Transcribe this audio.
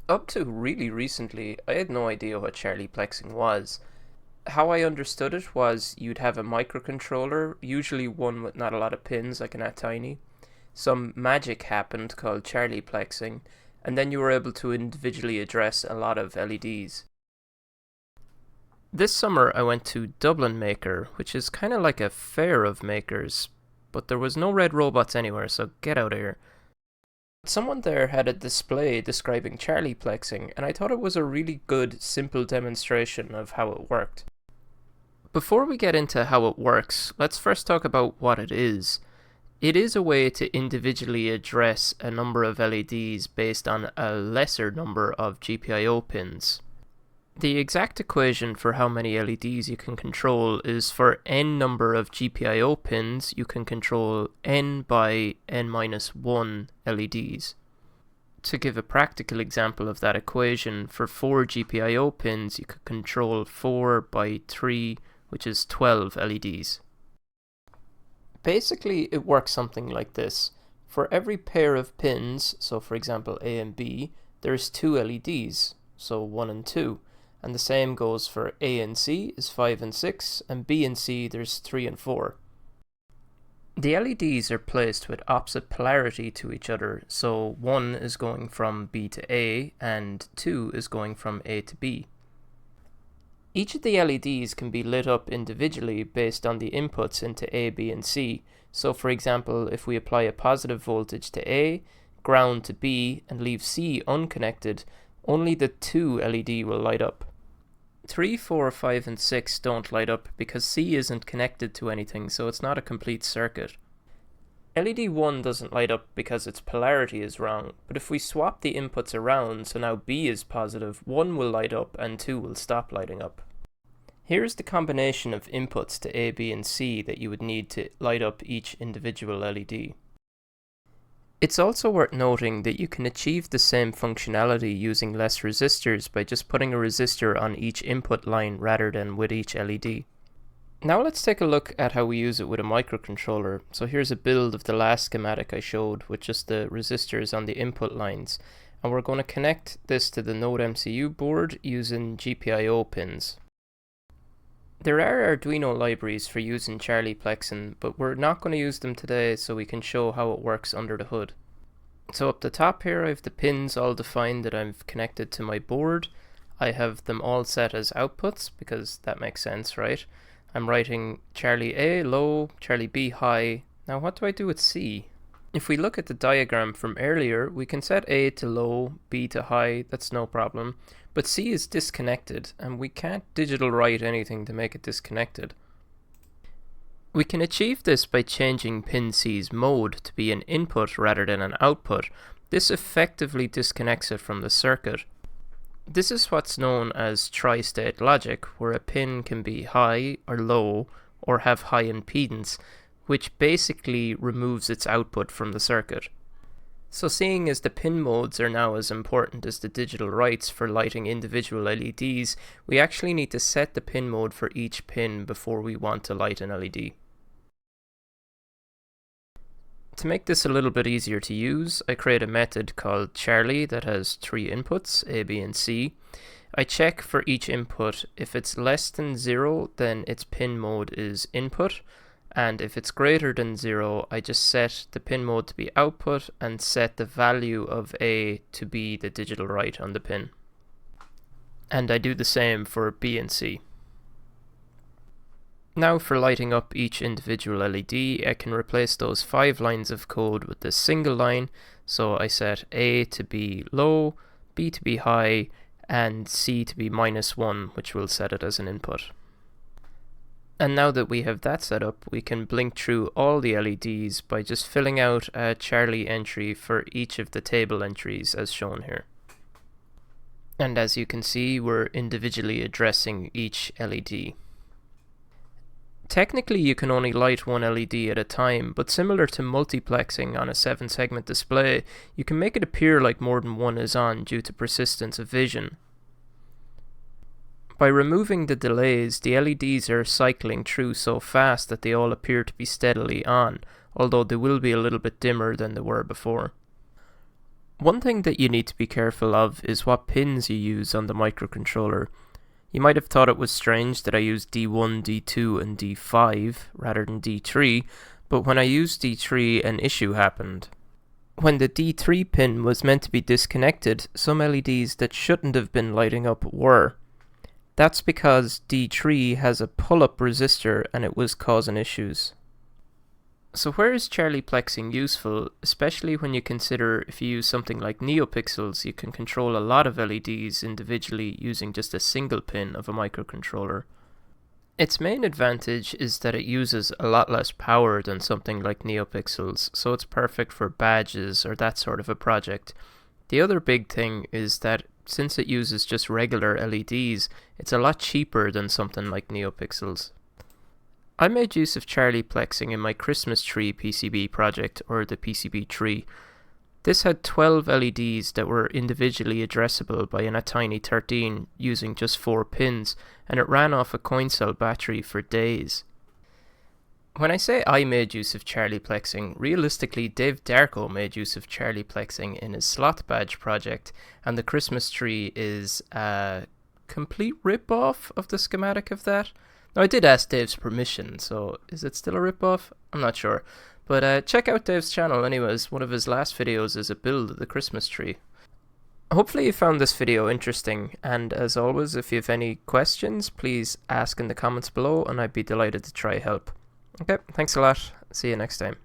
Up to really recently, I had no idea what Charlie-plexing was. How I understood it was you'd have a microcontroller, usually one with not a lot of pins, like an Tiny. Some magic happened called Charlie-plexing, and then you were able to individually address a lot of LEDs. This summer I went to Dublin Maker, which is kind of like a fair of makers, but there was no red robots anywhere, so get out of here. Someone there had a display describing Charlie-plexing, and I thought it was a really good, simple demonstration of how it worked. Before we get into how it works, let's first talk about what it is. It is a way to individually address a number of LEDs based on a lesser number of GPIO pins. The exact equation for how many LEDs you can control is for n number of GPIO pins, you can control n by n minus 1 LEDs. To give a practical example of that equation, for 4 GPIO pins, you could control 4 by 3, which is 12 LEDs. Basically, it works something like this. For every pair of pins, so for example A and B, there's 2 LEDs, so 1 and 2. And the same goes for A and C is 5 and 6, and B and C there's 3 and 4. The LEDs are placed with opposite polarity to each other, so 1 is going from B to A and 2 is going from A to B. Each of the LEDs can be lit up individually based on the inputs into A, B and C. So for example, if we apply a positive voltage to A, ground to B and leave C unconnected, only the 2 LED will light up. 3, 4, 5 and 6 don't light up because C isn't connected to anything, so it's not a complete circuit. LED 1 doesn't light up because its polarity is wrong, but if we swap the inputs around so now B is positive, 1 will light up and 2 will stop lighting up. Here's the combination of inputs to A, B and C that you would need to light up each individual LED. It's also worth noting that you can achieve the same functionality using less resistors by just putting a resistor on each input line rather than with each LED. Now let's take a look at how we use it with a microcontroller. So here's a build of the last schematic I showed with just the resistors on the input lines. And we're going to connect this to the Node MCU board using GPIO pins. There are Arduino libraries for using Charlie-plexing, but we're not going to use them today so we can show how it works under the hood. So up the top here I have the pins all defined that I've connected to my board. I have them all set as outputs because that makes sense, right? I'm writing Charlie A low, Charlie B high. Now what do I do with C? If we look at the diagram from earlier, we can set A to low, B to high, that's no problem. But C is disconnected, and we can't digital write anything to make it disconnected. We can achieve this by changing pin C's mode to be an input rather than an output. This effectively disconnects it from the circuit. This is what's known as tri-state logic, where a pin can be high or low or have high impedance, which basically removes its output from the circuit. So seeing as the pin modes are now as important as the digital writes for lighting individual LEDs, we actually need to set the pin mode for each pin before we want to light an LED. To make this a little bit easier to use, I create a method called Charlie that has 3 inputs, A, B and C. I check for each input. If it's less than 0, then its pin mode is input. And if it's greater than 0, I just set the pin mode to be output and set the value of A to be the digital write on the pin. And I do the same for B and C. Now for lighting up each individual LED, I can replace those 5 lines of code with this single line. So I set A to be low, B to be high, and C to be -1, which will set it as an input. And now that we have that set up, we can blink through all the LEDs by just filling out a Charlie entry for each of the table entries as shown here. And as you can see, we're individually addressing each LED. Technically you can only light one LED at a time, but similar to multiplexing on a 7-segment display, you can make it appear like more than one is on due to persistence of vision. By removing the delays, the LEDs are cycling through so fast that they all appear to be steadily on, although they will be a little bit dimmer than they were before. One thing that you need to be careful of is what pins you use on the microcontroller. You might have thought it was strange that I used D1, D2 and D5 rather than D3, but when I used D3 an issue happened. When the D3 pin was meant to be disconnected, some LEDs that shouldn't have been lighting up were. That's because D3 has a pull-up resistor and it was causing issues. So where is Charlie-plexing useful, especially when you consider if you use something like NeoPixels, you can control a lot of LEDs individually using just a single pin of a microcontroller. Its main advantage is that it uses a lot less power than something like NeoPixels, so it's perfect for badges or that sort of a project. The other big thing is that since it uses just regular LEDs, it's a lot cheaper than something like NeoPixels. I made use of Charlie-plexing in my Christmas tree PCB project, or the PCB tree. This had 12 LEDs that were individually addressable by a tiny 13 using just 4 pins, and it ran off a coin cell battery for days. When I say I made use of Charlie-plexing, realistically Dave Darko made use of Charlie-plexing in his slot badge project, and the Christmas tree is a complete rip-off of the schematic of that. Now, I did ask Dave's permission, so is it still a rip-off? I'm not sure. But check out Dave's channel anyways. One of his last videos is a build of the Christmas tree. Hopefully you found this video interesting, and as always, if you have any questions, please ask in the comments below, and I'd be delighted to try help. Okay, thanks a lot. See you next time.